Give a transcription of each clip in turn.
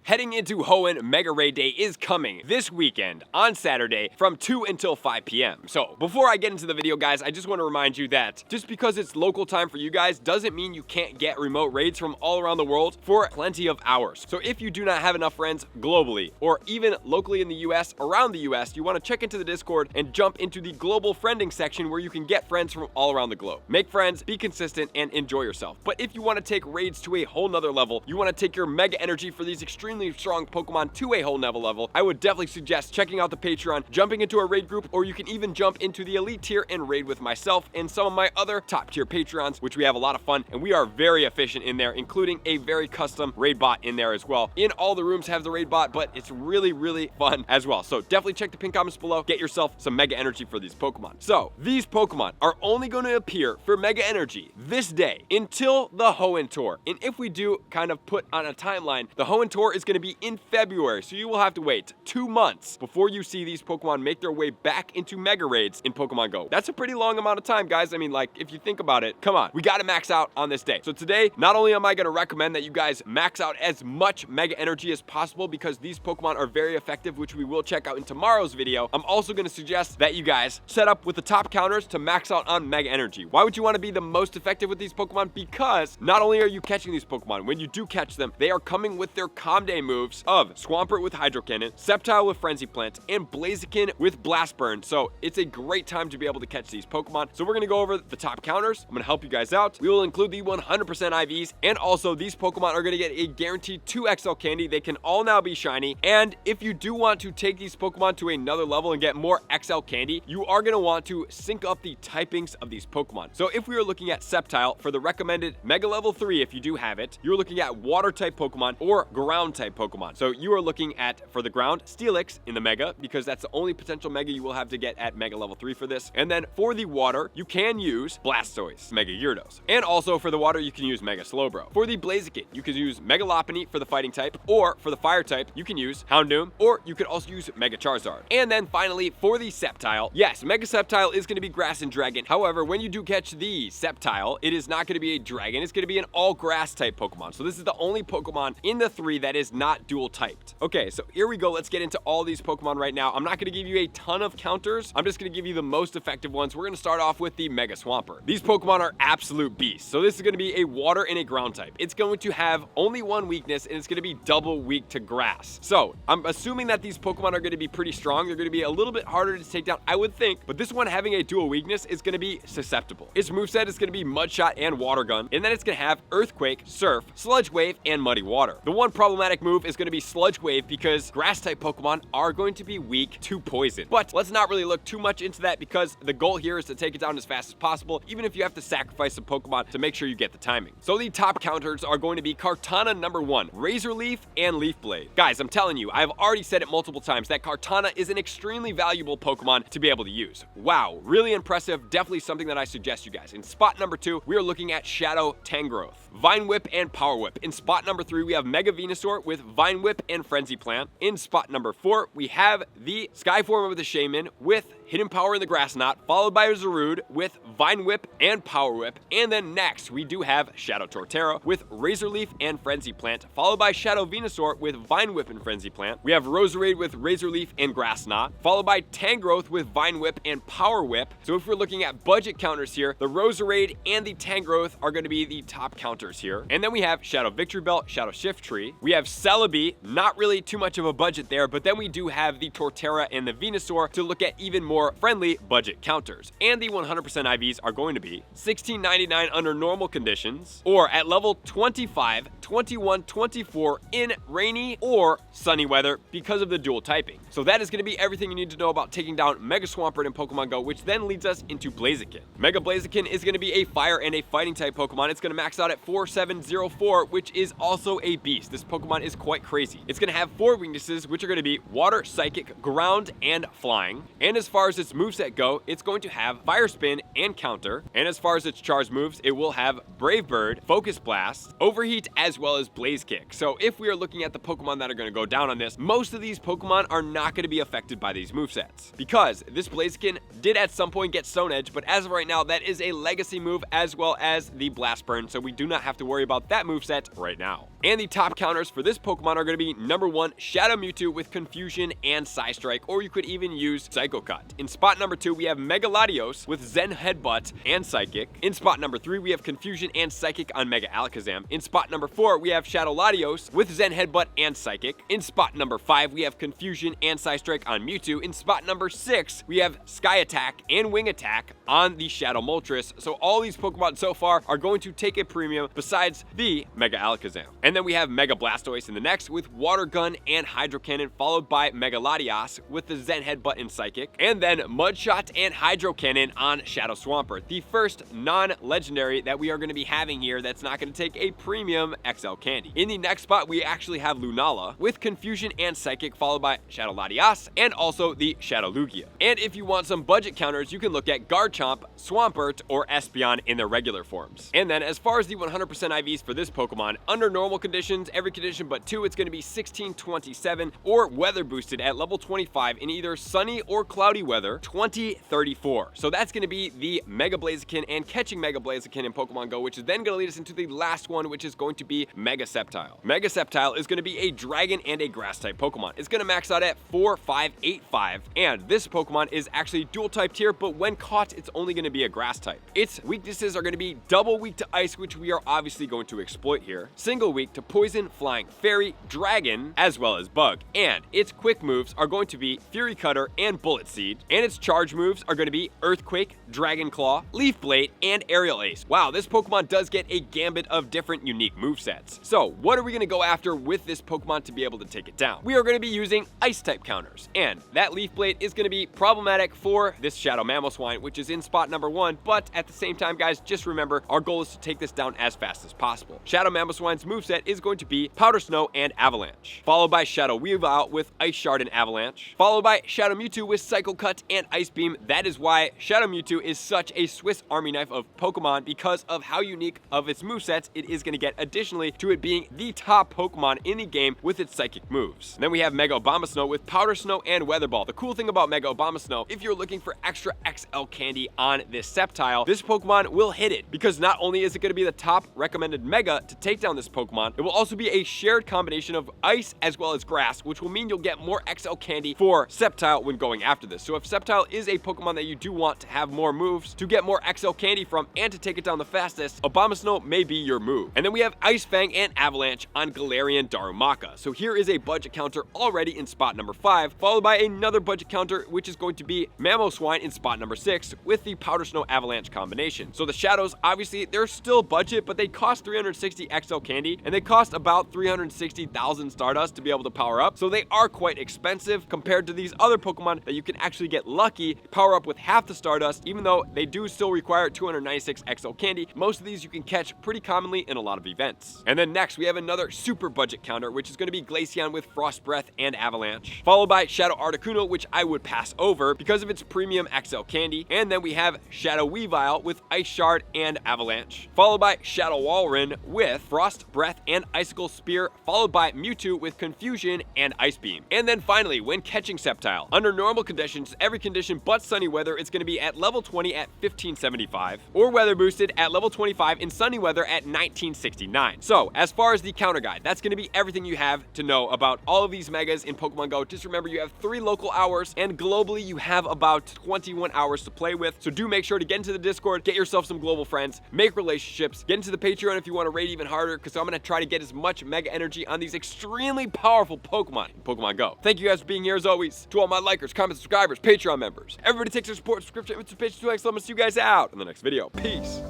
Heading into HEONN Mega Raid Day is coming this weekend on Saturday from 2 until 5 p.m. So before I get into the video, guys, I just want to remind you that just because it's local time for you guys doesn't mean you can't get remote raids from all around the world for plenty of hours. So if you do not have enough friends globally or even locally in the US, around the US, you want to check into the Discord and jump into the global friending section where you can get friends from all around the globe. Make friends, be consistent, and enjoy yourself. But if you want to take raids to a whole nother level, you want to take your mega energy for these extremely strong Pokemon to a whole nother level, I would definitely suggest checking out the Patreon, jumping into a raid group, or you can even jump into the elite tier and raid with myself and some of my other top tier Patreons, which we have a lot of fun, and we are very efficient in there, including a very custom raid bot in there as well. In all the rooms have the raid bot, but it's really fun as well. So definitely check the pin comments below, get yourself some mega energy for these Pokemon. So these Pokemon are only going to appear for mega energy this day until the HEONN Tour. And if we do kind of put on a timeline, the HEONN Tour is going to be in February, so you will have to wait 2 months before you see these Pokemon make their way back into mega raids in Pokemon Go. That's a pretty long amount of time, guys. I mean, like, if you think about it, come on, we got to max out on this day. So today, not only am I going to recommend that you guys max out as much mega energy as possible because these Pokemon are very effective, which we will check out in tomorrow's video, I'm also going to suggest that you guys set up with the top counters to max out on mega energy. Why would you want to be the most effective with these Pokemon? Because not only are you catching these Pokemon, when you do catch them, they are coming with their Calm Day moves of Swampert with Hydro Cannon, Sceptile with Frenzy Plant, and Blaziken with Blast Burn. So it's a great time to be able to catch these Pokemon. So we're going to go over the top counters. I'm going to help you guys out. We will include the 100% IVs, and also these Pokemon are going to get a guaranteed 2 XL candy. They can all now be shiny, and if you do want to take these Pokemon to another level and get more XL candy, you are going to want to sync up the typings of these Pokemon. So if we are looking at Sceptile for the recommended Mega Level 3, if you do have it, you're looking at Water type Pokemon or Ground type Pokemon. So you are looking at, for the ground, Steelix in the Mega, because that's the only potential Mega you will have to get at Mega Level 3 for this. And then for the water, you can use Blastoise, Mega Gyarados. And also for the water, you can use Mega Slowbro. For the Blaziken, you can use Mega Lopunny for the fighting type, or for the fire type, you can use Houndoom, or you could also use Mega Charizard. And then finally, for the Sceptile, yes, Mega Sceptile is going to be Grass and Dragon. However, when you do catch the Sceptile, it is not going to be a Dragon. It's going to be an all Grass type Pokemon. So this is the only Pokemon in the 3 that is not dual typed. Okay, so here we go. Let's get into all these Pokemon right now. I'm not going to give you a ton of counters. I'm just going to give you the most effective ones. We're going to start off with the Mega Swampert. These Pokemon are absolute beasts. So this is going to be a water and a ground type. It's going to have only one weakness, and it's going to be double weak to grass. So I'm assuming that these Pokemon are going to be pretty strong. They're going to be a little bit harder to take down, I would think, but this one having a dual weakness is going to be susceptible. Its moveset is going to be Mud Shot and Water Gun, and then it's going to have Earthquake, Surf, Sludge Wave, and Muddy Water. The one problematic move is going to be Sludge Wave because grass type Pokemon are going to be weak to poison. But let's not really look too much into that because the goal here is to take it down as fast as possible, even if you have to sacrifice some Pokemon to make sure you get the timing. So the top counters are going to be Kartana number 1, Razor Leaf, and Leaf Blade. Guys, I'm telling you, I've already said it multiple times that Kartana is an extremely valuable Pokemon to be able to use. Wow, really impressive. Definitely something that I suggest you guys. In spot number 2, we are looking at Shadow Tangrowth, Vine Whip, and Power Whip. In spot number 3, we have Mega Venusaur with Vine Whip and Frenzy Plant. In spot number 4, we have the Skyform of the Shaman with Hidden Power in the Grass Knot, followed by a Zarude with Vine Whip and Power Whip. And then next, we do have Shadow Torterra with Razor Leaf and Frenzy Plant, followed by Shadow Venusaur with Vine Whip and Frenzy Plant. We have Roserade with Razor Leaf and Grass Knot, followed by Tangrowth with Vine Whip and Power Whip. So if we're looking at budget counters here, the Roserade and the Tangrowth are going to be the top counters here. And then we have Shadow Victory Belt, Shadow Shift Tree. We have Celebi, not really too much of a budget there, but then we do have the Torterra and the Venusaur to look at even more friendly budget counters. And the 100% IVs are going to be $16.99 under normal conditions, or at level 25, 21, 24 in rainy or sunny weather because of the dual typing. So that is going to be everything you need to know about taking down Mega Swampert in Pokemon Go, which then leads us into Blaziken. Mega Blaziken is going to be a fire and a fighting type Pokemon. It's going to max out at 4704, which is also a beast. This Pokemon is quite crazy. It's going to have 4 weaknesses, which are going to be Water, Psychic, Ground, and Flying. And as far as its moveset go, it's going to have Fire Spin and Counter. And as far as its charge moves, it will have Brave Bird, Focus Blast, Overheat as as well as Blaze Kick. So if we are looking at the Pokemon that are going to go down on this, most of these Pokemon are not going to be affected by these movesets, because this Blaziken did at some point get Stone Edge, but as of right now, that is a legacy move as well as the Blast Burn, so we do not have to worry about that moveset right now. And the top counters for this Pokemon are going to be number 1, Shadow Mewtwo with Confusion and Psystrike, or you could even use Psycho Cut. In spot number 2, we have Mega Latios with Zen Headbutt and Psychic. In spot number 3, we have Confusion and Psychic on Mega Alakazam. In spot number 4, we have Shadow Latios with Zen Headbutt and Psychic. In spot number 5, we have Confusion and Psystrike on Mewtwo. In spot number 6, we have Sky Attack and Wing Attack on the Shadow Moltres. So all these Pokemon so far are going to take a premium besides the Mega Alakazam. And then we have Mega Blastoise in the next with Water Gun and Hydro Cannon, followed by Mega Latias with the Zen Headbutt and Psychic. And then Mudshot and Hydro Cannon on Shadow Swampert, the first non-legendary that we are going to be having here that's not going to take a premium XL candy. In the next spot, we actually have Lunala with Confusion and Psychic, followed by Shadow Latias and also the Shadow Lugia. And if you want some budget counters, you can look at Garchomp, Swampert, or Espeon in their regular forms. And then as far as the 100% IVs for this Pokemon, under normal conditions, every condition but 2, it's going to be 1627, or weather boosted at level 25 in either sunny or cloudy weather, 2034. So that's going to be the Mega Blaziken and catching Mega Blaziken in Pokemon Go, which is then going to lead us into the last one, which is going to be Mega Sceptile. Mega Sceptile is going to be a dragon and a grass type Pokemon. It's going to max out at 4585, and this Pokemon is actually dual typed here, but when caught, it's only going to be a grass type. Its weaknesses are going to be double weak to ice, which we are obviously going to exploit here, single weak to poison, flying, fairy, dragon, as well as bug. And its quick moves are going to be Fury Cutter and Bullet Seed, and its charge moves are going to be Earthquake, Dragon Claw, Leaf Blade, and Aerial Ace. Wow, this Pokemon does get a gambit of different unique movesets. So what are we going to go after with this Pokemon to be able to take it down? We are going to be using ice type counters, and that Leaf Blade is going to be problematic for this Shadow Mamoswine, which is in spot number 1, but at the same time, guys, just remember, our goal is to take this down as fast as possible. Shadow Mamoswine's moveset is going to be Powder Snow and Avalanche, followed by Shadow Weavile with Ice Shard and Avalanche, followed by Shadow Mewtwo with Cycle Cut and Ice Beam. That is why Shadow Mewtwo is such a Swiss Army knife of Pokemon, because of how unique of its movesets it is going to get, additionally to it being the top Pokemon in the game with its psychic moves. And then we have Mega Abomasnow with Powder Snow and Weather Ball. The cool thing about Mega Abomasnow, if you're looking for extra XL candy on this Sceptile, this Pokemon will hit it, because not only is it going to be the top recommended Mega to take down this Pokemon, it will also be a shared combination of ice as well as grass, which will mean you'll get more XL candy for Sceptile when going after this. So if Sceptile is a Pokemon that you do want to have more moves to get more XL candy from and to take it down the fastest, Abomasnow may be your move. And then we have Ice Fang and Avalanche on Galarian Darumaka. So here is a budget counter already in spot number 5, followed by another budget counter, which is going to be Mamoswine in spot number 6 with the Powder Snow Avalanche combination. So the Shadows, obviously, they're still budget, but they cost 360 XL candy, and they cost about 360,000 Stardust to be able to power up. So they are quite expensive compared to these other Pokemon that you can actually get lucky, power up with half the Stardust, even though they do still require 296 XL candy. Most of these you can catch pretty commonly in a lot of events. And then next, we have another super budget counter, which is going to be Glaceon with Frost Breath and Avalanche, followed by Shadow Articuno, which I would pass over because of its premium XL candy. And then we have Shadow Weavile with Ice Shard and Avalanche, followed by Shadow Walrein with Frost Breath and Icicle Spear, followed by Mewtwo with Confusion and Ice Beam. And then finally, when catching Sceptile, under normal conditions, every condition but sunny weather, it's going to be at level 20 at 1575, or weather boosted at level 25 in sunny weather at 1969. So as far as the counter guide, that's going to be everything you have to know about all of these Megas in Pokemon Go. Just remember, you have 3 local hours, and globally you have about 21 hours to play with. So do make sure to get into the Discord, get yourself some global friends, make relationships, get into the Patreon if you want to raid even harder, because I'm going to try to get as much Mega energy on these extremely powerful Pokemon in Pokemon Go. Thank you guys for being here as always. To all my likers, comment, subscribers, Patreon members, everybody takes their support, subscription, it's a page 2x. I'm going to see you guys out in the next video. Peace.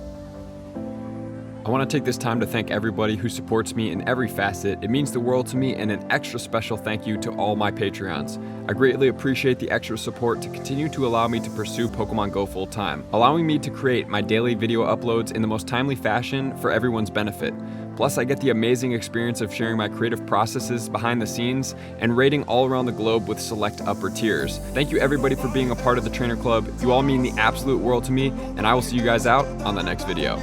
I want to take this time to thank everybody who supports me in every facet. It means the world to me, and an extra special thank you to all my Patreons. I greatly appreciate the extra support to continue to allow me to pursue Pokemon Go full time, allowing me to create my daily video uploads in the most timely fashion for everyone's benefit. Plus, I get the amazing experience of sharing my creative processes behind the scenes and raiding all around the globe with select upper tiers. Thank you everybody for being a part of the Trainer Club. You all mean the absolute world to me, and I will see you guys out on the next video.